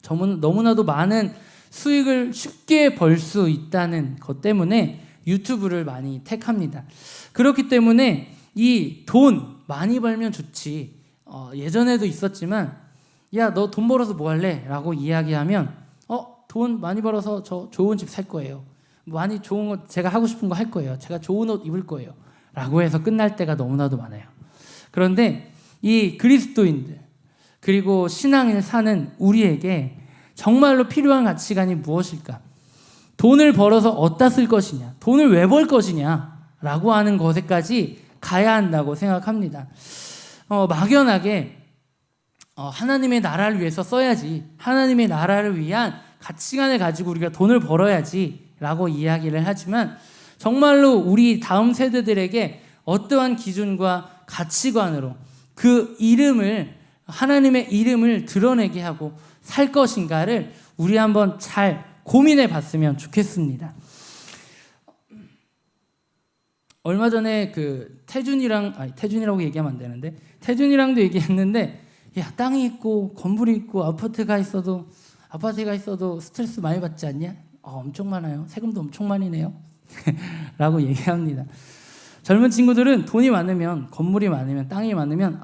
Speaker 1: 너무나도 많은 수익을 쉽게 벌 수 있다는 것 때문에 유튜브를 많이 택합니다. 그렇기 때문에 이 돈 많이 벌면 좋지. 예전에도 있었지만 야, 너 돈 벌어서 뭐 할래? 라고 이야기하면 돈 많이 벌어서 저 좋은 집 살 거예요. 많이 좋은 거 제가 하고 싶은 거 할 거예요. 제가 좋은 옷 입을 거예요. 라고 해서 끝날 때가 너무나도 많아요. 그런데 이 그리스도인들 그리고 신앙을 사는 우리에게 정말로 필요한 가치관이 무엇일까? 돈을 벌어서 어디다 쓸 것이냐? 돈을 왜 벌 것이냐? 라고 하는 것에까지 가야 한다고 생각합니다. 막연하게 하나님의 나라를 위해서 써야지, 하나님의 나라를 위한 가치관을 가지고 우리가 돈을 벌어야지 라고 이야기를 하지만 정말로 우리 다음 세대들에게 어떠한 기준과 가치관으로 그 이름을, 하나님의 이름을 드러내게 하고 살 것인가를 우리 한번 잘 고민해 봤으면 좋겠습니다. 얼마 전에 그 태준이라고 얘기하면 안 되는데 태준이랑도 얘기했는데 야, 땅이 있고 건물이 있고 아파트가 있어도 스트레스 많이 받지 않냐? 엄청 많아요. 세금도 엄청 많이 내요. 라고 얘기합니다. 젊은 친구들은 돈이 많으면, 건물이 많으면, 땅이 많으면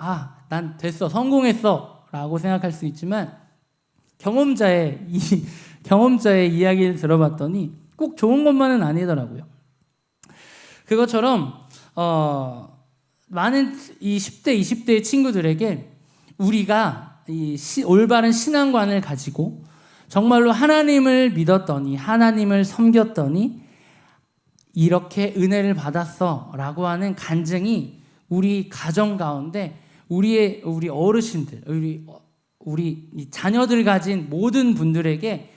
Speaker 1: 난 됐어, 성공했어 라고 생각할 수 있지만 경험자의 이야기를 들어봤더니 꼭 좋은 것만은 아니더라고요. 그것처럼 많은 이 10대, 20대의 친구들에게 우리가 이 올바른 신앙관을 가지고 정말로 하나님을 믿었더니, 하나님을 섬겼더니 이렇게 은혜를 받았어 라고 하는 간증이 우리 가정 가운데 우리 어르신들, 우리 자녀들 가진 모든 분들에게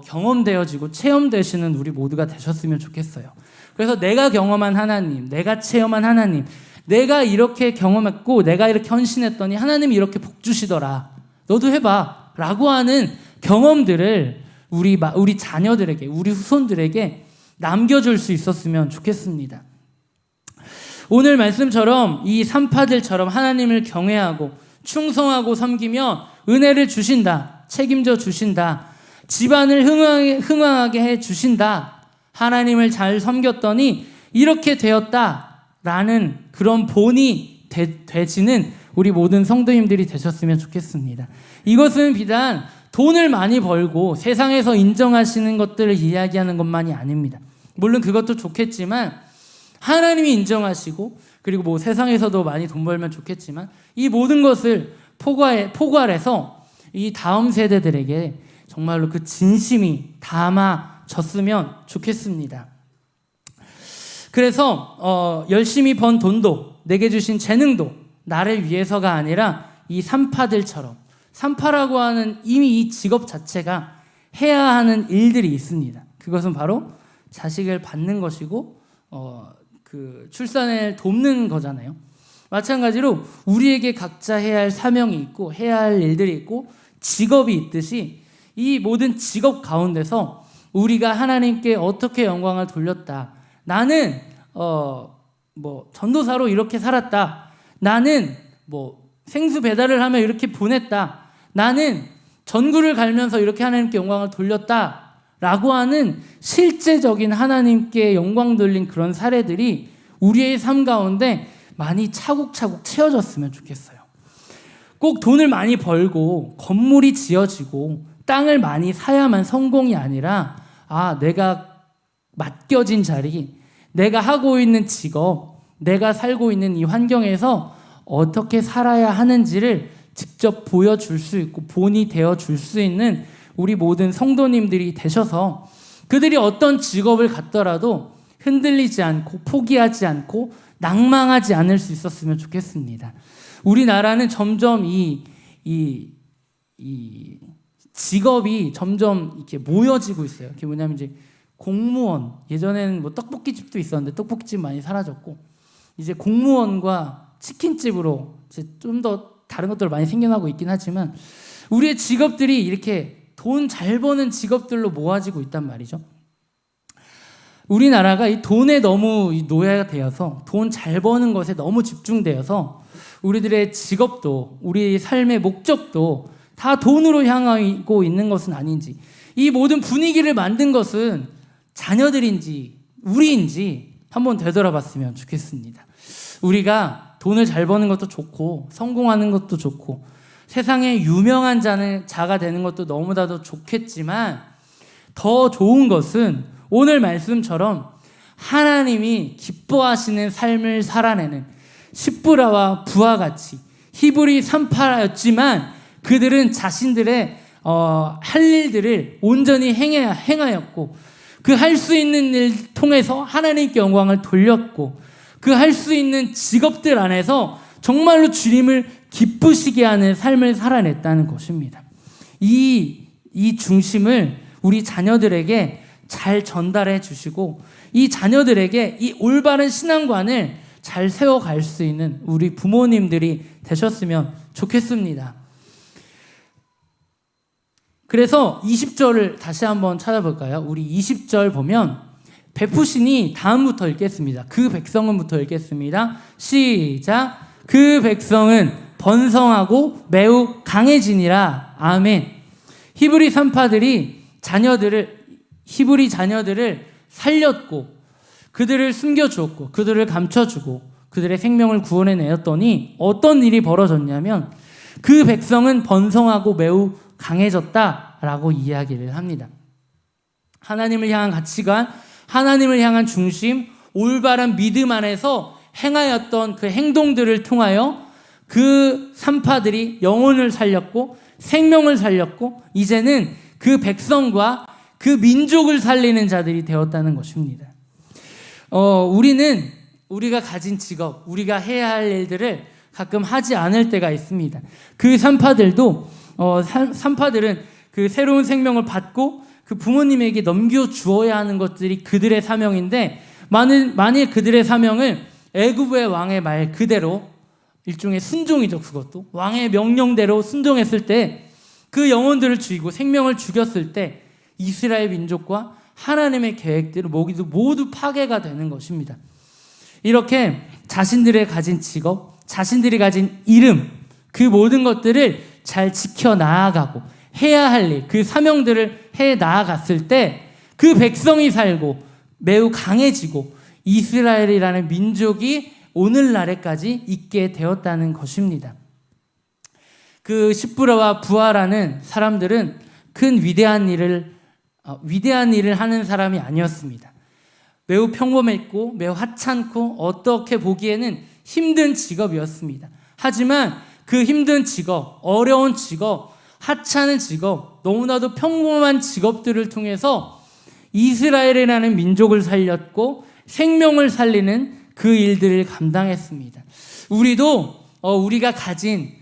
Speaker 1: 경험되어지고 체험되시는 우리 모두가 되셨으면 좋겠어요. 그래서 내가 경험한 하나님, 내가 체험한 하나님, 내가 이렇게 경험했고 내가 이렇게 헌신했더니 하나님이 이렇게 복 주시더라, 너도 해봐 라고 하는 경험들을 우리 자녀들에게, 우리 후손들에게 남겨줄 수 있었으면 좋겠습니다. 오늘 말씀처럼 이 산파들처럼 하나님을 경외하고 충성하고 섬기며 은혜를 주신다, 책임져 주신다, 집안을 흥왕하게 해 주신다, 하나님을 잘 섬겼더니 이렇게 되었다라는 그런 본이 되지는 우리 모든 성도님들이 되셨으면 좋겠습니다. 이것은 비단 돈을 많이 벌고 세상에서 인정하시는 것들을 이야기하는 것만이 아닙니다. 물론 그것도 좋겠지만 하나님이 인정하시고 그리고 뭐 세상에서도 많이 돈 벌면 좋겠지만 이 모든 것을 포괄해서 이 다음 세대들에게 정말로 그 진심이 담아졌으면 좋겠습니다. 그래서 열심히 번 돈도, 내게 주신 재능도 나를 위해서가 아니라 이 산파들처럼, 산파라고 하는 이미 이 직업 자체가 해야 하는 일들이 있습니다. 그것은 바로 자식을 받는 것이고 그 출산을 돕는 거잖아요. 마찬가지로 우리에게 각자 해야 할 사명이 있고 해야 할 일들이 있고 직업이 있듯이 이 모든 직업 가운데서 우리가 하나님께 어떻게 영광을 돌렸다, 나는 뭐 전도사로 이렇게 살았다, 나는 뭐 생수 배달을 하며 이렇게 보냈다, 나는 전구를 갈면서 이렇게 하나님께 영광을 돌렸다 라고 하는 실제적인 하나님께 영광 돌린 그런 사례들이 우리의 삶 가운데 많이 차곡차곡 채워졌으면 좋겠어요. 꼭 돈을 많이 벌고 건물이 지어지고 땅을 많이 사야만 성공이 아니라 내가 맡겨진 자리, 내가 하고 있는 직업, 내가 살고 있는 이 환경에서 어떻게 살아야 하는지를 직접 보여줄 수 있고 본이 되어줄 수 있는 우리 모든 성도님들이 되셔서 그들이 어떤 직업을 갖더라도 흔들리지 않고 포기하지 않고 낭망하지 않을 수 있었으면 좋겠습니다. 우리나라는 점점 이 직업이 점점 이렇게 모여지고 있어요. 그게 뭐냐면 이제 공무원, 예전에는 뭐 떡볶이집도 있었는데 떡볶이집 많이 사라졌고, 이제 공무원과 치킨집으로 이제 좀 더 다른 것들 많이 생겨나고 있긴 하지만, 우리의 직업들이 이렇게 돈 잘 버는 직업들로 모아지고 있단 말이죠. 우리나라가 이 돈에 너무 노예가 되어서 돈 잘 버는 것에 너무 집중되어서 우리들의 직업도, 우리 삶의 목적도 다 돈으로 향하고 있는 것은 아닌지, 이 모든 분위기를 만든 것은 자녀들인지 우리인지 한번 되돌아봤으면 좋겠습니다. 우리가 돈을 잘 버는 것도 좋고 성공하는 것도 좋고 세상에 유명한 자가 되는 것도 너무나도 좋겠지만, 더 좋은 것은 오늘 말씀처럼 하나님이 기뻐하시는 삶을 살아내는 십부라와 부와 같이 히브리 3파였지만 그들은 자신들의 할 일들을 온전히 행하였고, 그 할 수 있는 일 통해서 하나님께 영광을 돌렸고, 그 할 수 있는 직업들 안에서 정말로 주님을 기쁘시게 하는 삶을 살아냈다는 것입니다. 이 중심을 우리 자녀들에게 잘 전달해 주시고, 이 자녀들에게 이 올바른 신앙관을 잘 세워갈 수 있는 우리 부모님들이 되셨으면 좋겠습니다. 그래서 20절을 다시 한번 찾아볼까요? 우리 20절 보면 베푸시니, 다음부터 읽겠습니다. 그 백성은부터 읽겠습니다. 시작. 그 백성은 번성하고 매우 강해지니라. 아멘. 히브리 3파들이 히브리 자녀들을 살렸고, 그들을 숨겨주었고, 그들을 감춰주고, 그들의 생명을 구원해내었더니 어떤 일이 벌어졌냐면, 그 백성은 번성하고 매우 강해졌다라고 이야기를 합니다. 하나님을 향한 가치관, 하나님을 향한 중심, 올바른 믿음 안에서 행하였던 그 행동들을 통하여 그 3파들이 영혼을 살렸고 생명을 살렸고, 이제는 그 백성과 그 민족을 살리는 자들이 되었다는 것입니다. 우리가 가진 직업, 우리가 해야 할 일들을 가끔 하지 않을 때가 있습니다. 그 3파들은 그 새로운 생명을 받고 그 부모님에게 넘겨주어야 하는 것들이 그들의 사명인데, 만일 그들의 사명을 애굽의 왕의 말 그대로, 일종의 순종이죠. 그것도 왕의 명령대로 순종했을 때, 그 영혼들을 죽이고 생명을 죽였을 때 이스라엘 민족과 하나님의 계획대로 모두 파괴가 되는 것입니다. 이렇게 자신들의 가진 직업, 자신들이 가진 이름, 그 모든 것들을 잘 지켜나아가고 해야 할 일, 그 사명들을 해 나아갔을 때 그 백성이 살고 매우 강해지고 이스라엘이라는 민족이 오늘날에까지 있게 되었다는 것입니다. 그 십부라와 부하라는 사람들은 큰 위대한 일을 하는 사람이 아니었습니다. 매우 평범했고 매우 하찮고 어떻게 보기에는 힘든 직업이었습니다. 하지만 그 힘든 직업, 어려운 직업, 하찮은 직업, 너무나도 평범한 직업들을 통해서 이스라엘이라는 민족을 살렸고 생명을 살리는 그 일들을 감당했습니다. 우리도 우리가 가진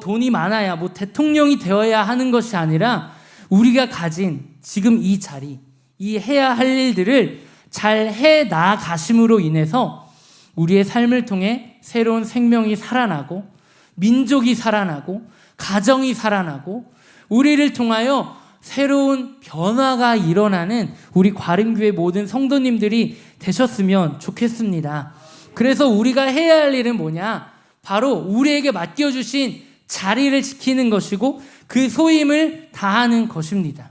Speaker 1: 돈이 많아야 대통령이 되어야 하는 것이 아니라, 우리가 가진 지금 이 자리, 이 해야 할 일들을 잘 해 나아가심으로 인해서 우리의 삶을 통해 새로운 생명이 살아나고, 민족이 살아나고, 가정이 살아나고, 우리를 통하여 새로운 변화가 일어나는 우리 과림교회 모든 성도님들이 되셨으면 좋겠습니다. 그래서 우리가 해야 할 일은 뭐냐? 바로 우리에게 맡겨주신 자리를 지키는 것이고 그 소임을 다하는 것입니다.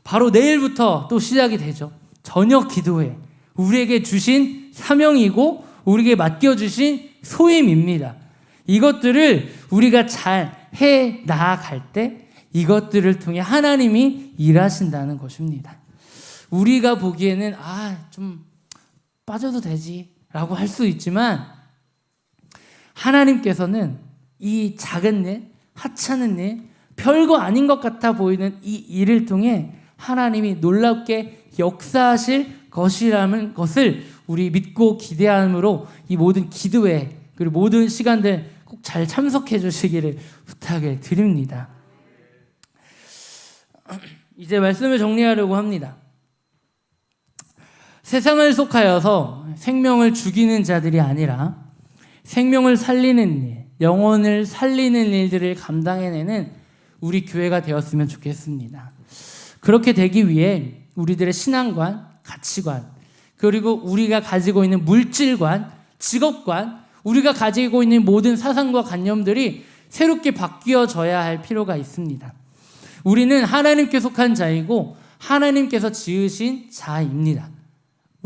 Speaker 1: 바로 내일부터 또 시작이 되죠. 저녁 기도회, 우리에게 주신 사명이고 우리에게 맡겨주신 소임입니다. 이것들을 우리가 잘 해 나아갈 때 이것들을 통해 하나님이 일하신다는 것입니다. 우리가 보기에는 좀 빠져도 되지 라고 할 수 있지만, 하나님께서는 이 작은 일, 하찮은 일, 별거 아닌 것 같아 보이는 이 일을 통해 하나님이 놀랍게 역사하실 것이라는 것을 우리 믿고 기대함으로 이 모든 기도회 그리고 모든 시간들 꼭 잘 참석해 주시기를 부탁을 드립니다. 이제 말씀을 정리하려고 합니다. 세상을 속하여서 생명을 죽이는 자들이 아니라 생명을 살리는 일, 영혼을 살리는 일들을 감당해내는 우리 교회가 되었으면 좋겠습니다. 그렇게 되기 위해 우리들의 신앙관, 가치관, 그리고 우리가 가지고 있는 물질관, 직업관, 우리가 가지고 있는 모든 사상과 관념들이 새롭게 바뀌어져야 할 필요가 있습니다. 우리는 하나님께 속한 자이고 하나님께서 지으신 자입니다.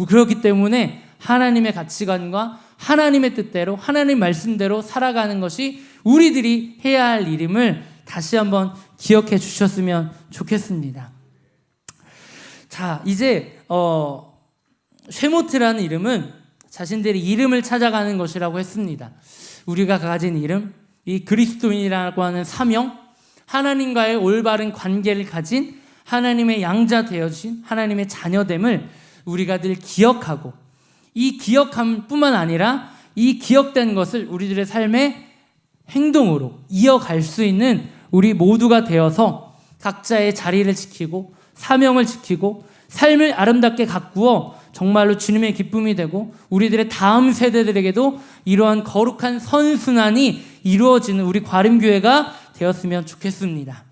Speaker 1: 그렇기 때문에 하나님의 가치관과 하나님의 뜻대로 하나님 말씀대로 살아가는 것이 우리들이 해야 할 일임을 다시 한번 기억해 주셨으면 좋겠습니다. 자, 이제 쉐모트라는 이름은 자신들의 이름을 찾아가는 것이라고 했습니다. 우리가 가진 이름, 이 그리스도인이라고 하는 사명, 하나님과의 올바른 관계를 가진 하나님의 양자 되어진 하나님의 자녀됨을 우리가 늘 기억하고 이 기억함뿐만 아니라 이 기억된 것을 우리들의 삶의 행동으로 이어갈 수 있는 우리 모두가 되어서 각자의 자리를 지키고 사명을 지키고 삶을 아름답게 가꾸어 정말로 주님의 기쁨이 되고 우리들의 다음 세대들에게도 이러한 거룩한 선순환이 이루어지는 우리 과림교회가 되었으면 좋겠습니다.